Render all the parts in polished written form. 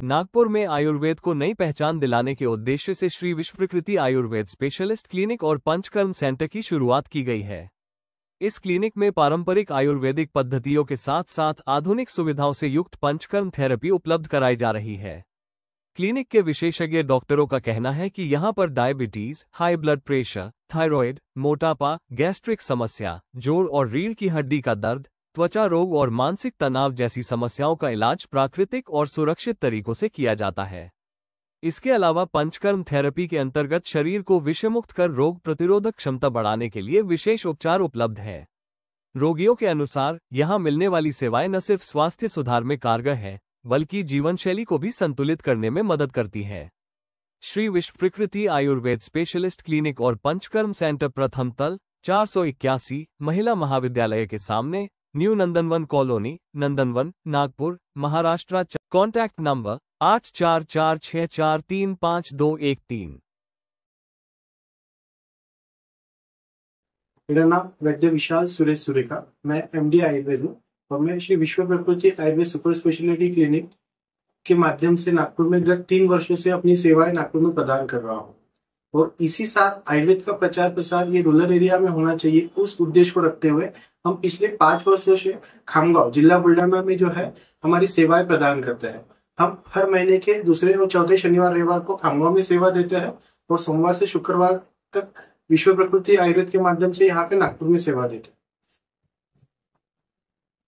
नागपुर में आयुर्वेद को नई पहचान दिलाने के उद्देश्य से श्री विश्व प्रकृति आयुर्वेद स्पेशलिस्ट क्लिनिक और पंचकर्म सेंटर की शुरुआत की गई है। इस क्लिनिक में पारंपरिक आयुर्वेदिक पद्धतियों के साथ साथ आधुनिक सुविधाओं से युक्त पंचकर्म थेरेपी उपलब्ध कराई जा रही है। क्लिनिक के विशेषज्ञ डॉक्टरों का कहना है कि यहां पर diabetes, high blood pressure, thyroid, मोटापा, गैस्ट्रिक समस्या, जोड़ और रीढ़ की हड्डी का दर्द, त्वचा रोग और मानसिक तनाव जैसी समस्याओं का इलाज प्राकृतिक और सुरक्षित तरीकों से किया जाता है। इसके अलावा पंचकर्म थेरेपी के अंतर्गत शरीर को विषमुक्त कर रोग प्रतिरोधक क्षमता बढ़ाने के लिए विशेष उपचार उपलब्ध है। रोगियों के अनुसार यहां मिलने वाली सेवाएं न सिर्फ स्वास्थ्य सुधार में कारगर है, बल्कि जीवनशैली को भी संतुलित करने में मदद करती है। श्री विश्व प्रकृति आयुर्वेद स्पेशलिस्ट क्लिनिक और पंचकर्म सेंटर प्रथम तल 481 महिला महाविद्यालय के सामने, new Nandanvan colony, Nandanvan, Nagpur, Maharashtra. Contact number 8446435213। मेरा नाम वैद्य विशाल सुरेश सुरेखा, मैं एमडी आयुर्वेद हूँ और मैं Shri Vishwa Prakriti Ayurved super speciality clinic के माध्यम से नागपुर में गत 3 वर्षों से अपनी सेवाएं नागपुर में प्रदान कर रहा हूँ। और इसी साथ आयुर्वेद का प्रचार प्रसार ये रूरल एरिया में होना चाहिए, उस उद्देश्य को रखते हुए हम पिछले 5 वर्षों से खामगांव जिला बुल्ढाना में जो है हमारी सेवाएं प्रदान करते हैं। हम हर महीने के दूसरे और चौथे शनिवार रविवार को खामगांव में सेवा देते हैं और सोमवार से शुक्रवार तक विश्व प्रकृति आयुर्वेद के माध्यम से यहाँ पे नागपुर में सेवा देते हैं।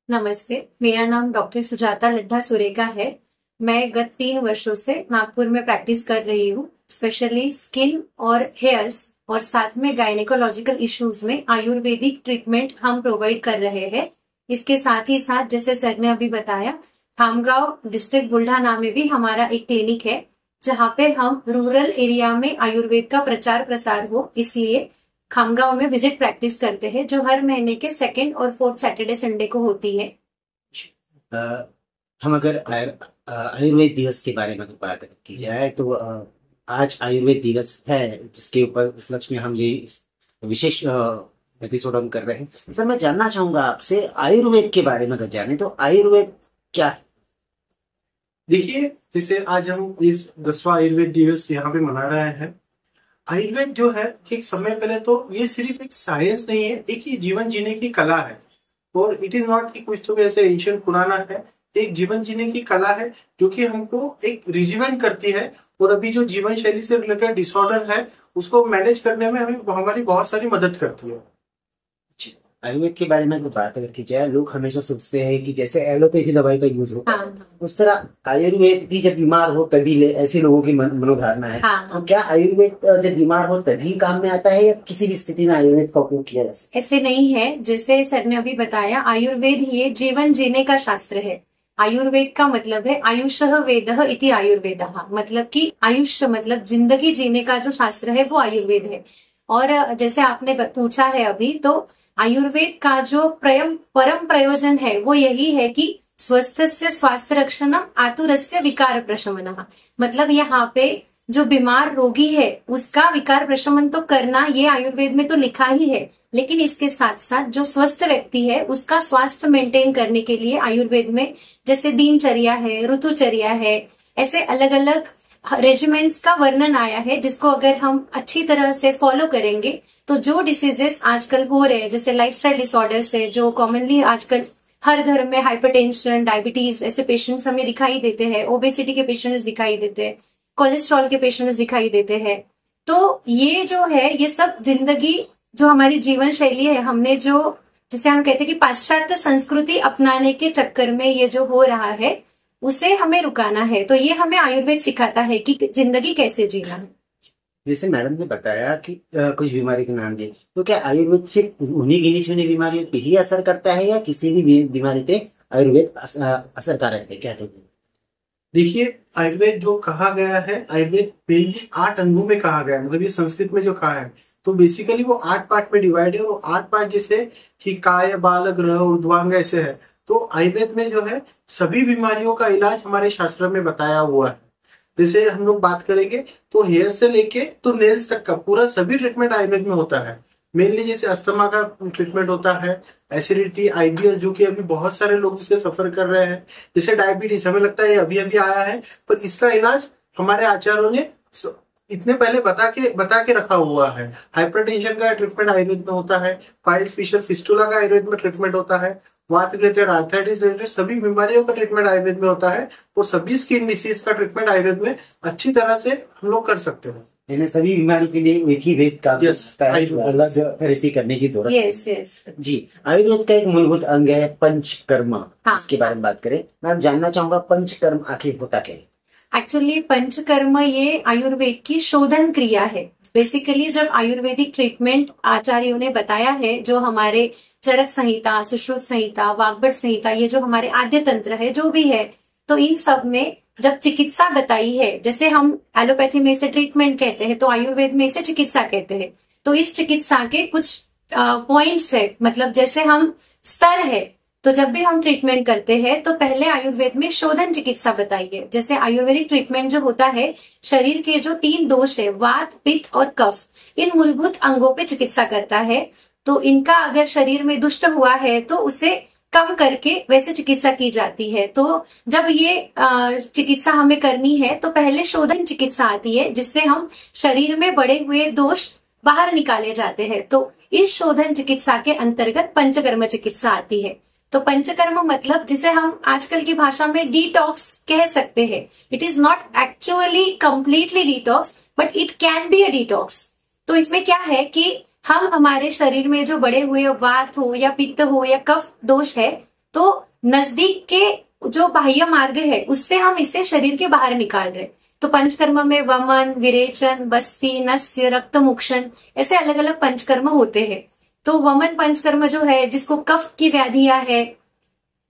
नमस्ते, मेरा नाम डॉक्टर सुजाता लड्ढा सुरेखा है। मैं गत 3 वर्षों से नागपुर में प्रैक्टिस कर रही हूँ, स्पेशली स्किन और हेयर्स और साथ में गायनेकोलॉजिकल इश्यूज में आयुर्वेदिक ट्रीटमेंट हम प्रोवाइड कर रहे हैं। इसके साथ ही साथ जैसे सर ने अभी बताया, खामगांव डिस्ट्रिक्ट बुल्ढाना में भी हमारा एक क्लिनिक है जहाँ पे हम रूरल एरिया में आयुर्वेद का प्रचार प्रसार हो, इसलिए खामगांव में विजिट प्रैक्टिस करते हैं, जो हर महीने के 2nd और 4th सैटरडे संडे को होती है। हम अगर आयुर्वेद दिवस के बारे में बात की जाए तो आज आयुर्वेद दिवस है, जिसके ऊपर उपलक्ष्य में हम ये विशेष एपिसोड हम कर रहे हैं। सर, मैं जानना चाहूंगा आपसे आयुर्वेद के बारे में अगर जाने तो आयुर्वेद क्या है? देखिए, जैसे आज हम इस 10वां आयुर्वेद दिवस यहाँ पे मना रहे हैं। आयुर्वेद जो है, एक समय पहले तो ये सिर्फ एक साइंस नहीं है, एक ही जीवन जीने की कला है। और इट इज नॉट कि कुछ तो ऐसे एंशिएंट पुराना है, एक जीवन जीने की कला है जो कि हमको एक रिजिमेंट करती है। और अभी जो जीवन शैली से रिलेटेड डिसऑर्डर है उसको मैनेज करने में हमें हमारी बहुत सारी मदद करती है। आयुर्वेद के बारे में बात अगर की जाए, लोग हमेशा सोचते हैं कि जैसे एलोपैथी दवाई का यूज होता है, उस तरह आयुर्वेद भी जब बीमार हो तभी ले, ऐसे लोगों की मनोधारणा है। तो क्या आयुर्वेद जब बीमार हो तभी काम में आता है या किसी भी स्थिति में आयुर्वेद का उपयोग किया जा सकता है? ऐसे नहीं है, जैसे सर ने अभी बताया, आयुर्वेद ये जीवन जीने का शास्त्र है। आयुर्वेद का मतलब है आयुषः वेदः इति आयुर्वेदः, मतलब कि आयुष्य मतलब जिंदगी जीने का जो शास्त्र है वो आयुर्वेद है। और जैसे आपने पूछा है अभी, तो आयुर्वेद का जो परम प्रयोजन है वो यही है कि स्वस्थस्य स्वास्थ्य रक्षणम आतुरस्य विकार प्रशमनः, मतलब यहाँ पे जो बीमार रोगी है उसका विकार प्रशमन तो करना ये आयुर्वेद में तो लिखा ही है, लेकिन इसके साथ साथ जो स्वस्थ व्यक्ति है उसका स्वास्थ्य मेंटेन करने के लिए आयुर्वेद में जैसे दिनचर्या है, ऋतुचर्या है, ऐसे अलग अलग रेजिमेंट्स का वर्णन आया है, जिसको अगर हम अच्छी तरह से फॉलो करेंगे तो जो डिसीजेस आजकल हो रहे हैं, जैसे लाइफस्टाइल डिसऑर्डर्स है, जो कॉमनली आजकल हर घर में हाइपरटेंशन, डायबिटीज ऐसे पेशेंट्स हमें दिखाई देते हैं, ओबेसिटी के पेशेंट्स दिखाई देते हैं, कोलेस्ट्रॉल के पेशेंट्स दिखाई देते हैं। तो ये जो है, ये सब जिंदगी जो हमारी जीवन शैली है, हमने जो जिसे हम कहते हैं कि पाश्चात्य संस्कृति अपनाने के चक्कर में ये जो हो रहा है उसे हमें रुकाना है। तो ये हमें आयुर्वेद सिखाता है कि जिंदगी कैसे जीना है। जैसे मैडम ने बताया कि कुछ बीमारी के नाम दिए, तो क्या आयुर्वेद सिर्फ उन्हीं गिनी चुनी बीमारियों पे ही असर करता है या किसी भी बीमारी पे आयुर्वेद असरकारक है? क्या कहते हैं? देखिए, आयुर्वेद जो कहा गया है, आयुर्वेद मेनली 8 अंगों में कहा गया है, मतलब ये संस्कृत में जो कहा है, तो बेसिकली वो 8 पार्ट में डिवाइड है। और 8 पार्ट जैसे कि काय, बाल, ग्रह, ऊर्ध्वांग ऐसे है। तो आयुर्वेद में जो है सभी बीमारियों का इलाज हमारे शास्त्र में बताया हुआ है। जैसे हम लोग बात करेंगे तो हेयर से लेके तो नेल्स तक का पूरा सभी ट्रीटमेंट आयुर्वेद में होता है। मेनली जैसे अस्थमा का ट्रीटमेंट होता है, एसिडिटी, आईबीएस, जो कि अभी बहुत सारे लोग इससे सफर कर रहे हैं। जैसे डायबिटीज, हमें लगता है ये अभी अभी आया है, पर इसका इलाज हमारे आचार्यों ने इतने पहले बता के रखा हुआ है। हाइपरटेंशन का ट्रीटमेंट आयुर्वेद में होता है, पाइल फिशर फिस्टुला का आयुर्वेद में ट्रीटमेंट होता है, वात रिलेटेड, आर्थराइटिस रिलेटेड सभी बीमारियों का ट्रीटमेंट आयुर्वेद में होता है, और सभी स्किन डिसीज का ट्रीटमेंट आयुर्वेद में अच्छी तरह से हम लोग कर सकते हैं। यानी सभी बीमारियों के लिए एक ही वेद का अलग थेरेपी करने की जरूरत है। जी, आयुर्वेद का एक मूलभूत अंग है पंचकर्म। इसके बारे में बात करें, मैं जानना चाहूंगा पंचकर्म आखिर होता क्या है? एक्चुअली पंचकर्म ये आयुर्वेद की शोधन क्रिया है। बेसिकली जब आयुर्वेदिक ट्रीटमेंट आचार्यों ने बताया है, जो हमारे चरक संहिता, सुश्रुत संहिता, वाग्भट संहिता, ये जो हमारे आद्य तंत्र है, जो भी है, तो इन सब में जब चिकित्सा बताई है, जैसे हम एलोपैथी में इसे ट्रीटमेंट कहते हैं, तो आयुर्वेद में इसे चिकित्सा कहते हैं। तो इस चिकित्सा के कुछ पॉइंट्स है, मतलब जैसे हम स्तर है, तो जब भी हम ट्रीटमेंट करते हैं तो पहले आयुर्वेद में शोधन चिकित्सा बताई है। जैसे आयुर्वेदिक ट्रीटमेंट जो होता है, शरीर के जो 3 दोष है, वात, पित्त और कफ, इन मूलभूत अंगों पे चिकित्सा करता है। तो इनका अगर शरीर में दुष्ट हुआ है तो उसे कम करके वैसे चिकित्सा की जाती है। तो जब ये चिकित्सा हमें करनी है तो पहले शोधन चिकित्सा आती है, जिससे हम शरीर में बढ़े हुए दोष बाहर निकाले जाते हैं। तो इस शोधन चिकित्सा के अंतर्गत पंचकर्म चिकित्सा आती है। तो पंचकर्म मतलब जिसे हम आजकल की भाषा में डिटॉक्स कह सकते हैं। It is not actually completely detox, but it can be a detox. तो इसमें क्या है कि हम हमारे शरीर में जो बढ़े हुए वात हो या पित्त हो या कफ दोष है, तो नजदीक के जो बाह्य मार्ग है उससे हम इसे शरीर के बाहर निकाल रहे। तो पंचकर्म में वमन, विरेचन, बस्ती, नस्य, रक्तमुक्षण, ऐसे अलग अलग पंचकर्म होते हैं। तो वमन पंचकर्म जो है, जिसको कफ की व्याधियां है,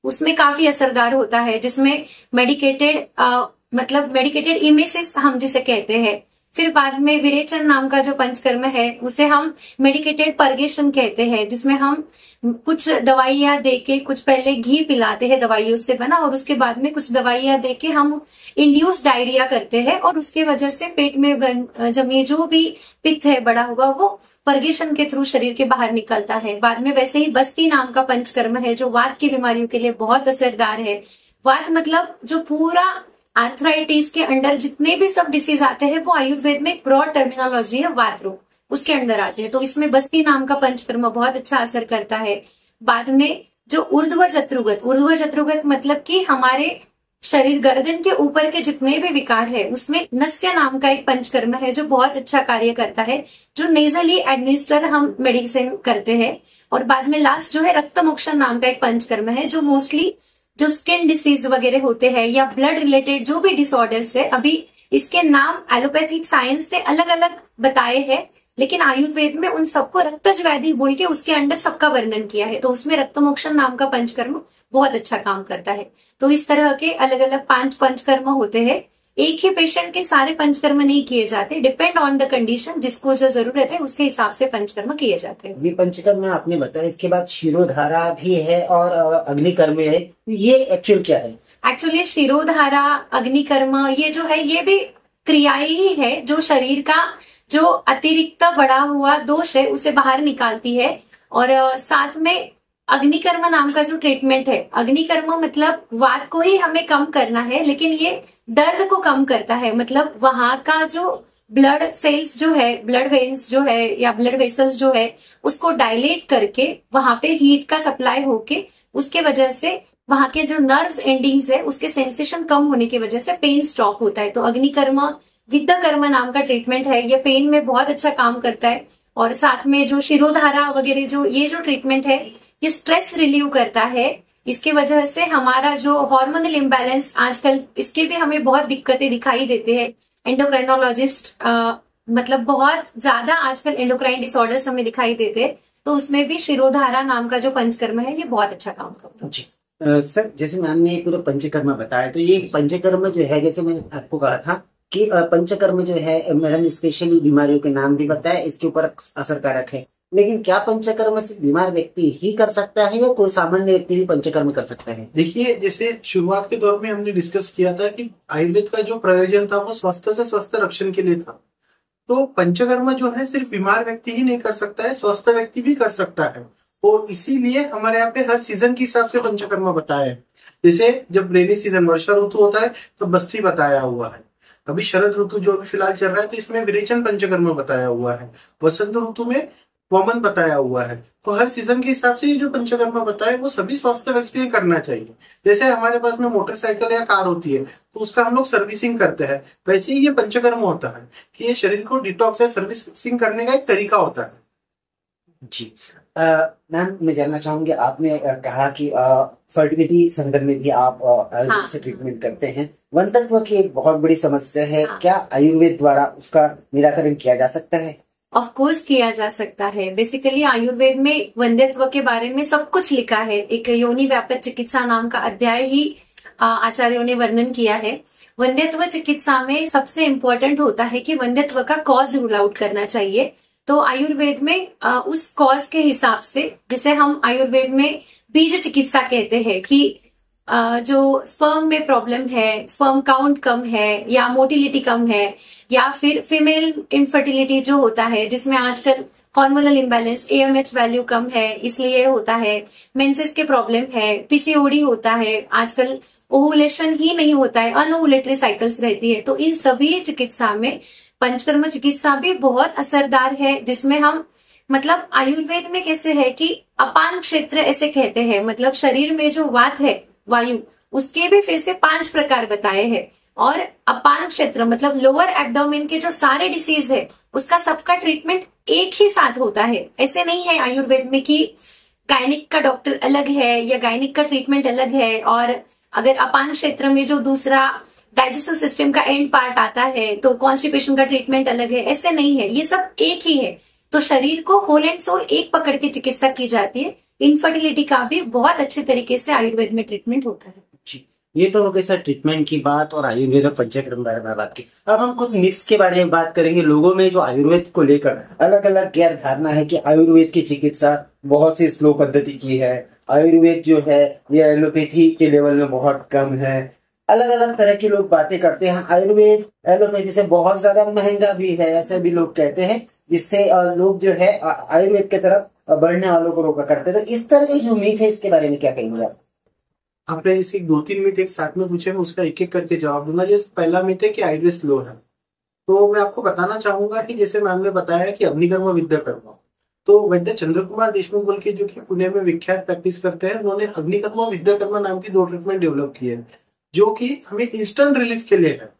उसमें काफी असरदार होता है, जिसमें मेडिकेटेड इमेसिस हम जिसे कहते हैं। फिर बाद में विरेचन नाम का जो पंचकर्म है, उसे हम मेडिकेटेड पर्गेशन कहते हैं, जिसमें हम कुछ दवाइयां देके, कुछ पहले घी पिलाते हैं दवाइयों से बना, और उसके बाद में कुछ दवाइयां देके हम इंड्यूस डायरिया करते हैं, और उसके वजह से पेट में जमी जो भी पित्त है बड़ा हुआ, वो पर्गेशन के थ्रू शरीर के बाहर निकलता है। बाद में वैसे ही बस्ती नाम का पंचकर्म है, जो वात की बीमारियों के लिए बहुत असरदार है। वात मतलब जो पूरा आर्थराइटिस के अंडर जितने भी सब डिसीज आते हैं, वो आयुर्वेद में एक ब्रॉड टर्मिनोलॉजी है, वात रोग, उसके अंदर आते हैं। तो इसमें बस्ती नाम का पंचकर्म बहुत अच्छा असर करता है। बाद में जो ऊर्ध्व जत्रुगत मतलब कि हमारे शरीर गर्दन के ऊपर के जितने भी विकार है, उसमें नस्य नाम का एक पंचकर्म है, जो बहुत अच्छा कार्य करता है, जो नेजली एडमिनिस्टर हम मेडिसिन करते हैं। और बाद में लास्ट जो है रक्तमोक्षण नाम का एक पंचकर्म है, जो मोस्टली जो स्किन डिसीज वगैरह होते हैं या ब्लड रिलेटेड जो भी डिसऑर्डर्स है, अभी इसके नाम एलोपैथिक साइंस ने अलग अलग बताए हैं, लेकिन आयुर्वेद में उन सबको रक्तज व्याधि बोल के उसके अंदर सबका वर्णन किया है। तो उसमें रक्तमोक्षण नाम का पंचकर्म बहुत अच्छा काम करता है। तो इस तरह के अलग अलग 5 पंचकर्म होते हैं। एक ही पेशेंट के सारे पंचकर्म नहीं किए जाते, डिपेंड ऑन द कंडीशन, जिसको जो जरूरत है उसके हिसाब से पंचकर्म किए जाते हैं। ये पंचकर्म आपने बताया, इसके बाद शिरोधारा भी है और अग्निकर्म है, ये एक्चुअल क्या है? एक्चुअली शिरोधारा, अग्निकर्म, ये जो है ये भी क्रियाएं ही है, जो शरीर का जो अतिरिक्त बढ़ा हुआ दोष है उसे बाहर निकालती है। और साथ में अग्निकर्म नाम का जो ट्रीटमेंट है, अग्निकर्म मतलब वात को ही हमें कम करना है, लेकिन ये दर्द को कम करता है। मतलब वहां का जो ब्लड सेल्स जो है, ब्लड वेन्स जो है या ब्लड वेसल्स जो है, उसको डायलेट करके वहां पे हीट का सप्लाई होके, उसके वजह से वहां के जो नर्व्स एंडिंग्स है उसके सेंसेशन कम होने की वजह से पेन स्टॉप होता है। तो अग्निकर्म विद्यकर्म नाम का ट्रीटमेंट है, ये पेन में बहुत अच्छा काम करता है। और साथ में जो शिरोधारा वगैरह जो ये जो ट्रीटमेंट है, ये स्ट्रेस रिलीव करता है। इसकी वजह से हमारा जो हार्मोनल इम्बैलेंस आजकल, इसके भी हमें बहुत दिक्कतें दिखाई देते हैं। एंडोक्राइनोलॉजिस्ट मतलब बहुत ज्यादा आजकल एंडोक्राइन डिसऑर्डर्स हमें दिखाई देते हैं, तो उसमें भी शिरोधारा नाम का जो पंचकर्म है ये बहुत अच्छा काम करता है। जी सर, जैसे मैम ने पूरा पंचकर्म बताया, तो ये पंचकर्म जो है, जैसे मैंने आपको कहा था कि पंचकर्म जो है मैडम स्पेशली बीमारियों के नाम भी बताया, इसके ऊपर असरकारक है, लेकिन क्या पंचकर्म सिर्फ बीमार व्यक्ति ही कर सकता है या कोई सामान्य व्यक्ति भी पंचकर्म कर सकता है? देखिए, जैसे शुरुआत के दौर में हमने डिस्कस किया था कि आयुर्वेद का जो प्रयोजन था वो स्वस्थ से स्वस्थ रक्षण के लिए था। तो पंचकर्म जो है सिर्फ बीमार व्यक्ति ही नहीं कर सकता है, स्वस्थ व्यक्ति भी कर सकता है। और इसीलिए हमारे यहाँ पे हर सीजन के हिसाब से पंचकर्म बताया है। जैसे जब रेनी सीजन वर्षा ऋतु होता है तो बस्ती बताया हुआ है। अभी शरद ऋतु जो अभी फिलहाल चल रहा है तो इसमें विरेचन पंचकर्म बताया हुआ है। वसंत ऋतु में वमन बताया हुआ है। तो हर सीजन के हिसाब से ये जो पंचकर्म बताया वो सभी स्वस्थ व्यक्ति ने करना चाहिए। जैसे हमारे पास में मोटरसाइकिल या कार होती है तो उसका हम लोग सर्विसिंग करते हैं, वैसे ही ये पंचकर्म होता है कि ये शरीर को डिटॉक्स या सर्विसिंग करने का एक तरीका होता है। जी मैम, मैं जानना चाहूंगी, आपने कहा कि फर्टिलिटी संदर्भ में भी आप आयुर्वेद से ट्रीटमेंट करते हैं। वंध्यत्व की एक बहुत बड़ी समस्या है, क्या आयुर्वेद द्वारा उसका निराकरण किया जा सकता है? ऑफ कोर्स किया जा सकता है। बेसिकली आयुर्वेद में वंध्यत्व के बारे में सब कुछ लिखा है। एक योनि व्यापक चिकित्सा नाम का अध्याय ही आचार्यों ने वर्णन किया है। वंध्यत्व चिकित्सा में सबसे इम्पोर्टेंट होता है कि वंध्यत्व का कॉज रूल आउट करना चाहिए। तो आयुर्वेद में उस कॉज के हिसाब से, जिसे हम आयुर्वेद में बीज चिकित्सा कहते हैं, कि जो स्पर्म में प्रॉब्लम है, स्पर्म काउंट कम है या मोटिलिटी कम है, या फिर फीमेल इनफर्टिलिटी जो होता है जिसमें आजकल हार्मोनल इम्बैलेंस, AMH वैल्यू कम है इसलिए होता है, मेंसेस के प्रॉब्लम है, PCOD होता है, आजकल ओवुलेशन ही नहीं होता है, अनओवुलेटरी साइकिल्स रहती है। तो इन सभी चिकित्सा में पंचकर्म चिकित्सा भी बहुत असरदार है, जिसमें हम मतलब आयुर्वेद में कैसे है कि अपान क्षेत्र ऐसे कहते हैं, मतलब शरीर में जो वात है, वायु, उसके भी फिर से 5 प्रकार बताए हैं। और अपान क्षेत्र मतलब लोअर एब्डोमेन के जो सारे डिसीज है उसका सबका ट्रीटमेंट एक ही साथ होता है। ऐसे नहीं है आयुर्वेद में कि गायनिक का डॉक्टर अलग है या गायनिक का ट्रीटमेंट अलग है, और अगर अपान क्षेत्र में जो दूसरा डाइजेस्टिव सिस्टम का एंड पार्ट आता है तो कॉन्स्टिपेशन का ट्रीटमेंट अलग है। ऐसे नहीं है, ये सब एक ही है। तो शरीर को होल एंड सोल एक पकड़ के चिकित्सा की जाती है। इनफर्टिलिटी का भी बहुत अच्छे तरीके से आयुर्वेद में ट्रीटमेंट होता है। जी, ये तो हो गई सर ट्रीटमेंट की बात और आयुर्वेद और पंचकर्म बारे में बात की। अब हम कुछ मिथ्स के बारे में बात करेंगे। लोगों में जो आयुर्वेद को लेकर अलग अलग गैर धारणा है कि आयुर्वेद की चिकित्सा बहुत सी स्लो पद्धति की है, आयुर्वेद जो है ये एलोपैथी के लेवल में बहुत कम है। अलग अलग तरह के लोग बातें करते हैं। आयुर्वेद एलोपैथी से बहुत ज्यादा महंगा भी है, ऐसे भी लोग कहते हैं, जिससे लोग जो है आयुर्वेद की तरफ बढ़ने वालों को रोका करते हैं। तो इस तरह के जो मीथ है इसके बारे में क्या कहेंगे आप? आपने इसके 2-3 मीथ एक साथ में पूछे, मैं उसका एक एक करके जवाब दूंगा। जैसे पहला मीथ है कि आयुर्वेद स्लो है, तो मैं आपको बताना चाहूंगा कि जैसे मैम ने बताया कि अग्निकर्म विद्या कर्म, तो वैद्य चंद्र कुमार देशमुख बोल के जो कि पुणे में विख्यात प्रैक्टिस करते हैं, उन्होंने अग्निकर्म विद्या कर्म नाम की 2 ट्रीटमेंट डेवलप की है जो कि हमें इंस्टेंट रिलीफ के लिए है।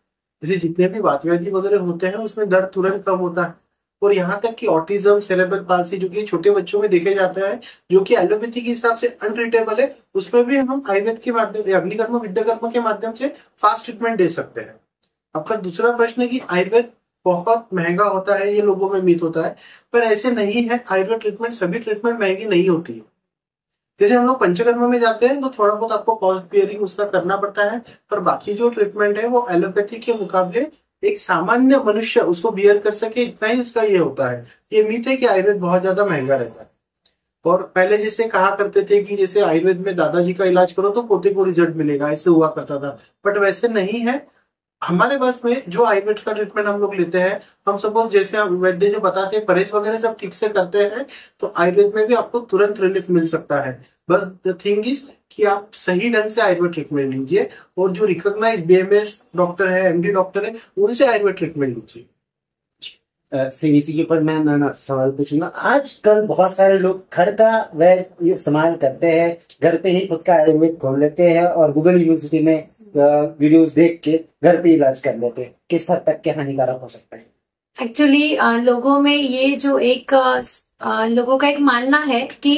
जैसे जितने भी वात व्याधि वगैरह होते हैं उसमें दर्द तुरंत कम होता है, और यहाँ तक कि ऑटिज्म, सेरेब्रल पाल्सी जो कि छोटे बच्चों में देखे जाता है, जो कि एलोपैथी के हिसाब से अनट्रीटेबल है, उसमें भी हम आयुर्वेद के माध्यम, अग्निकर्म विद्या कर्म के माध्यम से फास्ट ट्रीटमेंट दे सकते हैं। आपका दूसरा प्रश्न है कि आयुर्वेद बहुत महंगा होता है, ये लोगों में मिथ होता है, पर ऐसे नहीं है। आयुर्वेद ट्रीटमेंट, सभी ट्रीटमेंट महंगी नहीं होती है। जैसे हम लोग पंचकर्म में जाते हैं तो थोड़ा बहुत आपको कॉस्ट बियरिंग उसका करना पड़ता है, पर बाकी जो ट्रीटमेंट है वो एलोपैथी के मुकाबले एक सामान्य मनुष्य उसको बियर कर सके, इतना ही उसका ये होता है। ये मीथ है कि आयुर्वेद बहुत ज्यादा महंगा रहता है। और पहले जैसे कहा करते थे कि जैसे आयुर्वेद में दादाजी का इलाज करो तो पोते को रिजल्ट मिलेगा, ऐसे हुआ करता था, बट वैसे नहीं है। हमारे पास में जो आयुर्वेद का ट्रीटमेंट हम लोग लेते हैं, हम सपोज जैसे वैद्य जो बताते हैं परहेज वगैरह सब ठीक से करते हैं, तो आयुर्वेद में भी आपको तुरंत रिलीफ मिल सकता है। बस द थिंग इज कि आप सही ढंग से आयुर्वेद ट्रीटमेंट लीजिए, और जो रिकॉग्नाइज BMS डॉक्टर है, MD डॉक्टर है, उनसे आयुर्वेद ट्रीटमेंट लीजिए। CVC के ऊपर मैं सवाल पूछूंगा। आजकल बहुत सारे लोग घर का वैद्य इस्तेमाल करते हैं, घर पे ही खुद का आयुर्वेद खोल लेते हैं और गूगल यूनिवर्सिटी में वीडियोस देख के घर पे इलाज कर लेते हैं। किस हद तक क्या हानिकारक हो सकता है? एक्चुअली लोगों में ये जो एक लोगों का एक मानना है कि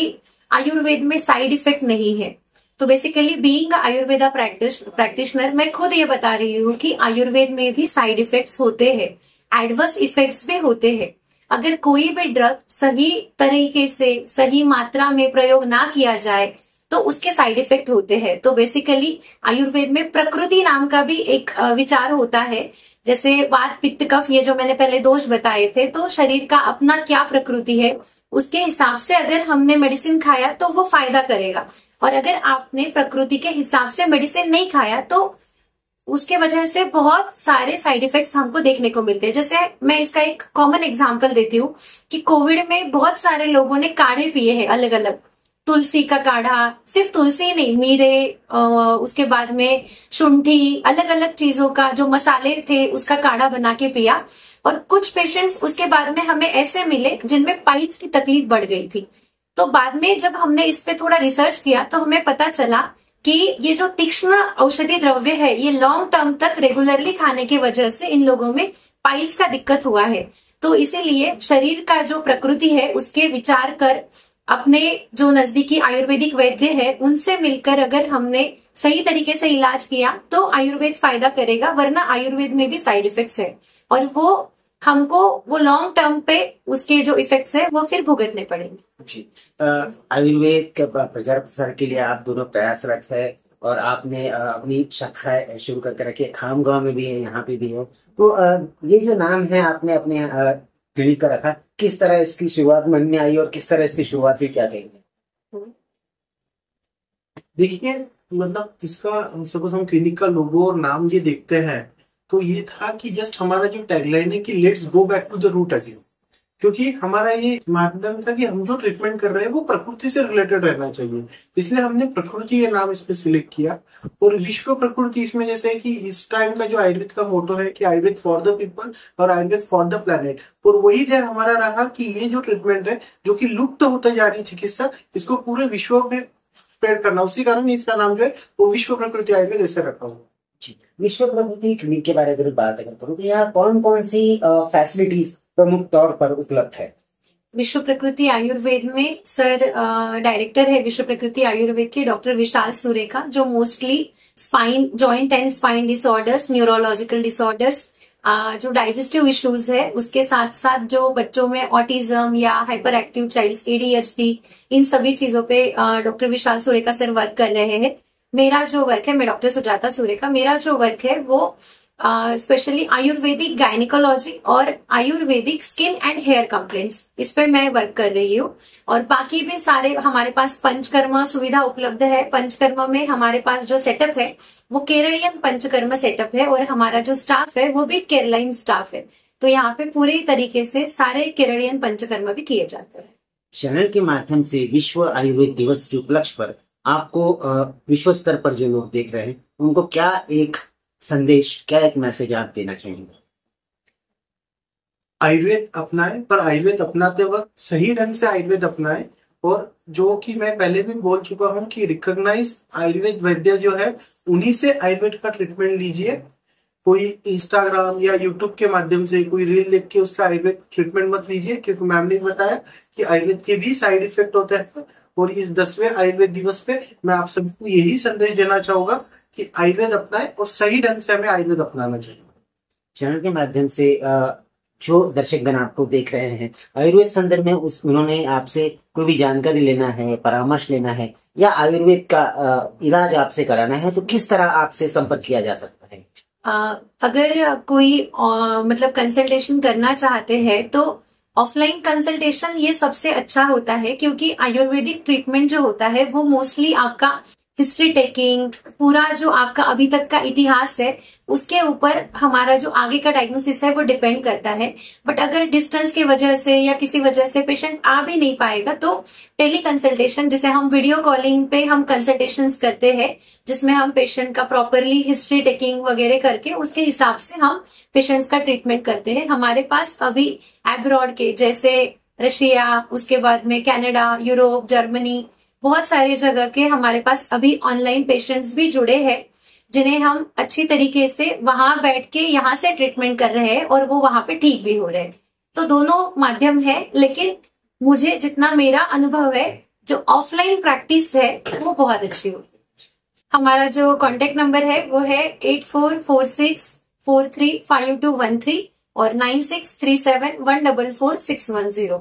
आयुर्वेद में साइड इफेक्ट नहीं है। तो बेसिकली बीइंग आयुर्वेदा प्रैक्टिशनर मैं खुद ये बता रही हूँ कि आयुर्वेद में भी साइड इफेक्ट्स होते हैं, एडवर्स इफेक्ट्स भी होते हैं। अगर कोई भी ड्रग सही तरीके से, सही मात्रा में प्रयोग ना किया जाए तो उसके साइड इफेक्ट होते हैं। तो बेसिकली आयुर्वेद में प्रकृति नाम का भी एक विचार होता है। जैसे वात, पित्त, कफ, ये जो मैंने पहले दोष बताए थे, तो शरीर का अपना क्या प्रकृति है उसके हिसाब से अगर हमने मेडिसिन खाया तो वो फायदा करेगा, और अगर आपने प्रकृति के हिसाब से मेडिसिन नहीं खाया तो उसके वजह से बहुत सारे साइड इफेक्ट्स हमको देखने को मिलते हैं। जैसे मैं इसका एक कॉमन एग्जांपल देती हूँ कि कोविड में बहुत सारे लोगों ने काढ़े पिए हैं अलग अलग, तुलसी का काढ़ा, सिर्फ तुलसी ही नहीं, मीरे, उसके बाद में शुंठी, अलग अलग चीजों का जो मसाले थे उसका काढ़ा बना के पिया। और कुछ पेशेंट्स उसके बाद में हमें ऐसे मिले जिनमें पाइल्स की तकलीफ बढ़ गई थी। तो बाद में जब हमने इस पे थोड़ा रिसर्च किया तो हमें पता चला कि ये जो तीक्ष्ण औषधि द्रव्य है ये लॉन्ग टर्म तक रेगुलरली खाने की वजह से इन लोगों में पाइल्स का दिक्कत हुआ है। तो इसीलिए शरीर का जो प्रकृति है उसके विचार कर अपने जो नजदीकी आयुर्वेदिक वैद्य है उनसे मिलकर अगर हमने सही तरीके से इलाज किया तो आयुर्वेद फायदा करेगा, वरना आयुर्वेद में भी साइड इफेक्ट्स है और वो हमको वो लॉन्ग टर्म पे उसके जो इफेक्ट्स है वो फिर भुगतने पड़ेंगे। जी, आयुर्वेद के प्रचार प्रसार के लिए आप दोनों प्रयासरत है और आपने अपनी शाखा शुरू करके रखी है, खामगांव में भी है, यहाँ पे भी है। तो ये जो नाम है आपने अपने क्लिनिक का रखा, किस तरह इसकी शुरुआत मन में आई और किस तरह इसकी शुरुआत हुई, क्या कहेंगे? देखिए, मतलब इसका सपोज हम क्लिनिक का लोगो और नाम ये देखते हैं तो ये था कि जस्ट हमारा जो टैगलाइन है कि let's go back to the root again, क्योंकि हमारा ये माध्यम था कि हम जो ट्रीटमेंट कर रहे हैं वो प्रकृति से रिलेटेड रहना चाहिए, इसलिए हमने प्रकृति ये नाम इसमें सिलेक्ट किया। और विश्व प्रकृति इसमें जैसे कि इस टाइम का जो आयुर्वेद का मोटो है कि आयुर्वेद फॉर द पीपल और आयुर्वेद फॉर द प्लेनेट, और वही ध्यान हमारा रहा कि ये जो ट्रीटमेंट है जो कि लुप्त होता जा रही चिकित्सा, इसको पूरे विश्व में स्प्रेड करना, उसी कारण इसका नाम जो है वो विश्व प्रकृति आयुर्वेद ऐसे रखा हुआ। विश्व प्रकृति क्लिनिक के बारे में बात अगर करूँ तो यहाँ कौन कौन सी फैसिलिटीज प्रमुख तौर पर उपलब्ध है? विश्व प्रकृति आयुर्वेद में सर डायरेक्टर है विश्व प्रकृति आयुर्वेद के डॉक्टर विशाल सुरेखा, जो mostly spine, joint and spine disorders, neurological disorders, जो डाइजेस्टिव इश्यूज है उसके साथ साथ जो बच्चों में ऑटिज्म या हाइपर एक्टिव चाइल्ड्स, ADHD, इन सभी चीजों पे डॉक्टर विशाल सुरेखा सर वर्क कर रहे हैं। मेरा जो वर्क है, मैं डॉक्टर सुजाता सुरेखा, मेरा जो वर्क है वो स्पेशली आयुर्वेदिक गायनिकोलॉजी और Ayurvedic skin and hair complaints, इस पे मैं वर्क कर रही हूँ। और बाकी भी सारे हमारे पास पंचकर्म सुविधा उपलब्ध है। पंचकर्म में हमारे पास जो सेटअप है वो केरलियन पंचकर्म सेटअप है और हमारा जो स्टाफ है वो भी केरलाइन स्टाफ है। तो यहाँ पे पूरी तरीके से सारे केरलियन पंचकर्म भी किए जाते हैं। चैनल के माध्यम से विश्व आयुर्वेद दिवस के उपलक्ष्य पर आपको विश्व स्तर पर जो लोग देख रहे हैं उनको क्या एक संदेश, क्या एक मैसेज आप देना चाहेंगे? आयुर्वेद अपनाएं, पर आयुर्वेद अपनाते वक्त सही ढंग से आयुर्वेद अपनाएं। और जो कि मैं पहले भी बोल चुका हूं कि रिकॉग्नाइज आयुर्वेद वैद्य जो है उन्हीं से आयुर्वेद का ट्रीटमेंट लीजिए। कोई इंस्टाग्राम या यूट्यूब के माध्यम से कोई रील देख के उसका आयुर्वेद ट्रीटमेंट मत लीजिए, क्योंकि मैम ने बताया कि आयुर्वेद के भी साइड इफेक्ट होते हैं। और इस 10वें आयुर्वेद दिवस पे मैं आप सबको यही संदेश देना चाहूंगा कि आयुर्वेद अपनाएं और सही ढंग से हमें आयुर्वेद अपनाना चाहिए। चैनल के माध्यम से जो दर्शकगण आपको देख रहे हैं, आयुर्वेद संदर्भ में उन्होंने आपसे कोई भी जानकारी लेना है, परामर्श लेना है या आयुर्वेद का इलाज आपसे कराना है, तो किस तरह आपसे संपर्क किया जा सकता है? अगर कोई मतलब कंसल्टेशन करना चाहते हैं तो ऑफलाइन कंसल्टेशन ये सबसे अच्छा होता है, क्योंकि आयुर्वेदिक ट्रीटमेंट जो होता है वो मोस्टली आपका हिस्ट्री टेकिंग, पूरा जो आपका अभी तक का इतिहास है उसके ऊपर हमारा जो आगे का डायग्नोसिस है वो डिपेंड करता है। बट अगर डिस्टेंस की वजह से या किसी वजह से पेशेंट आ भी नहीं पाएगा तो टेली कंसल्टेशन, जिसे हम वीडियो कॉलिंग पे हम कंसल्टेशंस करते हैं, जिसमें हम पेशेंट का प्रॉपरली हिस्ट्री टेकिंग वगैरह करके उसके हिसाब से हम पेशेंट्स का ट्रीटमेंट करते हैं। हमारे पास अभी एब्रॉड के जैसे रशिया, उसके बाद में कनाडा, यूरोप, जर्मनी, बहुत सारी जगह के हमारे पास अभी ऑनलाइन पेशेंट्स भी जुड़े हैं, जिन्हें हम अच्छी तरीके से वहां बैठ के यहाँ से ट्रीटमेंट कर रहे हैं और वो वहां पे ठीक भी हो रहे हैं। तो दोनों माध्यम है, लेकिन मुझे जितना मेरा अनुभव है जो ऑफलाइन प्रैक्टिस है वो बहुत अच्छी होती है। हमारा जो कॉन्टेक्ट नंबर है वो है 8446435213 और 9637144610।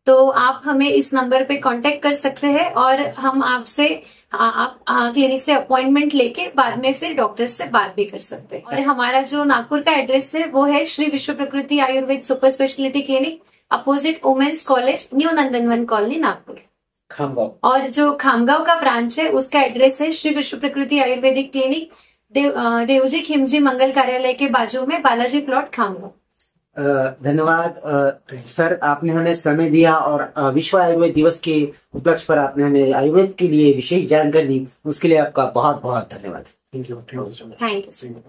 तो आप हमें इस नंबर पे कांटेक्ट कर सकते हैं और हम आपसे आप क्लिनिक से अपॉइंटमेंट लेके बाद में फिर डॉक्टर से बात भी कर सकते हैं। और हमारा जो नागपुर का एड्रेस है वो है Shri Vishwa Prakriti Ayurved super speciality clinic, opposite women's college, new Nandanvan colony, Nagpur, Khamgaon. और जो खामगांव का ब्रांच है उसका एड्रेस है श्री विश्व प्रकृति आयुर्वेदिक क्लिनिक, देवजी खिमजी मंगल कार्यालय के बाजू में बालाजी प्लॉट खामगांव। धन्यवाद सर, आपने हमें समय दिया और विश्व आयुर्वेद दिवस के उपलक्ष्य पर आपने हमें आयुर्वेद के लिए विशेष जानकारी दी, उसके लिए आपका बहुत बहुत धन्यवाद। Thank you. Thank you.